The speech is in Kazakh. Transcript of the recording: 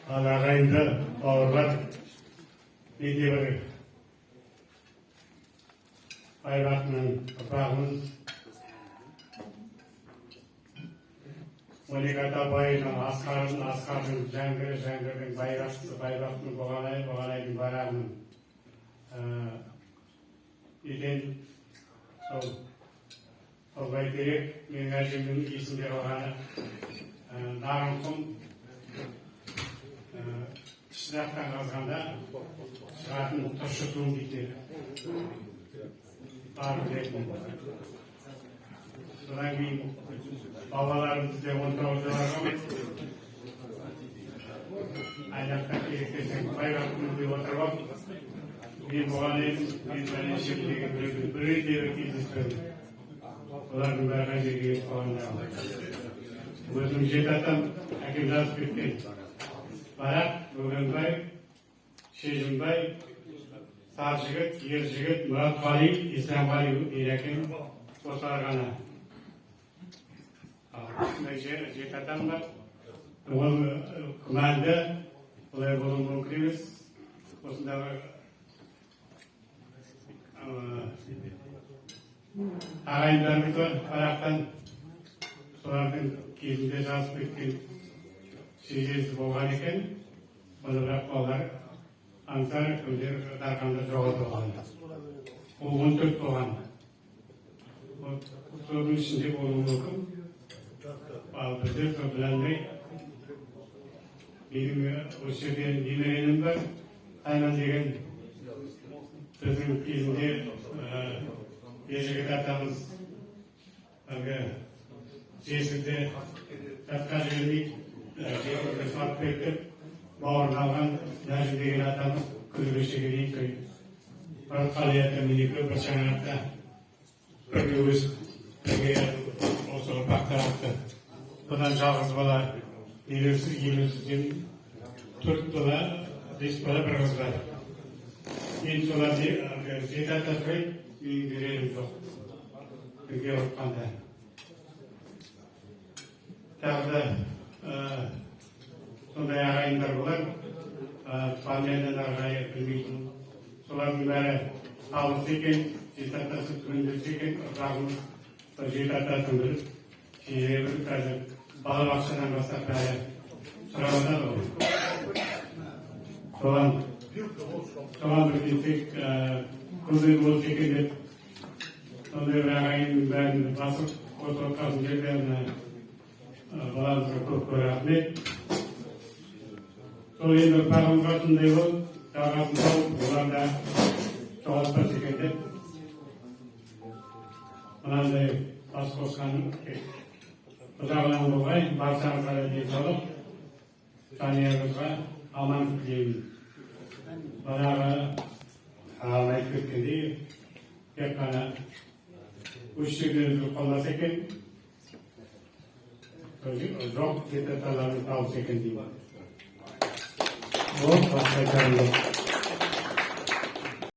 ал ағайынды бауырлар менде бір байрақтың ұрпағымын Молика Байының Асқардың Жәңгірдің байрақтың Боғанайдың барағының еден сол бәйтерек менің әжемнің есімде қалғаны Нарынқұм Шырақтан қазғанда шығатын тұщы суын дейді. Содан кейін балаларым бізде 19 жылға айнақта керек десең байрақтың деп отырып алып, мен бұған едім, мен бәленшем деген біреудері кездестірдім. Олардың бәрі жерге қалғанда. Өзім жеті атам әкем жазып кеткен. Барақ, Бөгенбай, Шежінбай, Саржігіт, Ержігіт, Мұратқали, Исламғали дейді әкем осылар ғана. Жеті атам бар. Ол күмәнді, олай болуы мүмкін емес. Осындағы ағайындарымыз бар, Барақтан солардың кезінде жазып кеткен шежесі болған екен. Оны бірақ балалар аңсар көздер дарқанда жоғалтылған. Ол 14 болған. Соның ішінде болуы мүмкін. Ал біздер сол біләндей менің осы жерден немеренім бар. Айман деген біздің кезінде ежігіт атамыз жесірде жатқа жібермей жерді салып беріп бауырын алған Нәжім деген атамыз күні кешеге дейін Мұратқали атаммен екеуі бір шаңырақта бірге өсіп бірге осы ұрпақтар атты. Бұдан жалғыз бала елеусізден 4 бала 5 бала бір қыз бар. Мен солар жеті ата сұрайды, менің берерім жоқ. Бірге ұрыққанда. Тағы да сондай ағайындар болар. Фамилиядан ағайы білмейтін. Солардың бәрі алыс екен, жеті атасы түгендесі екен, ұрпағымыз жеті атасын біліп, шежіре біліп, қазір балабақшадан бастап бәрі сұрағандар ғой. Соған бір кетсек, көзір болса екен деп, сондай бір ағайынның бәрін басып, осы отқасын жерден баламызға көп рахмет. Сол енді ұрпағымызға сондай болып, жалғасын тауып, олар да жоғалтпас екен деп, мынандай бас қосқаным ұзағынан болғай, баршаңызға да денсаулық, жанұяңызға амандық тілеймін. Бағанағы ағам айтып кеткендей, тек қана үш жерден қолдаса екен, жоқ жеті аталарымыз табылса екен деймін. Ол басқа айтарым жоқ.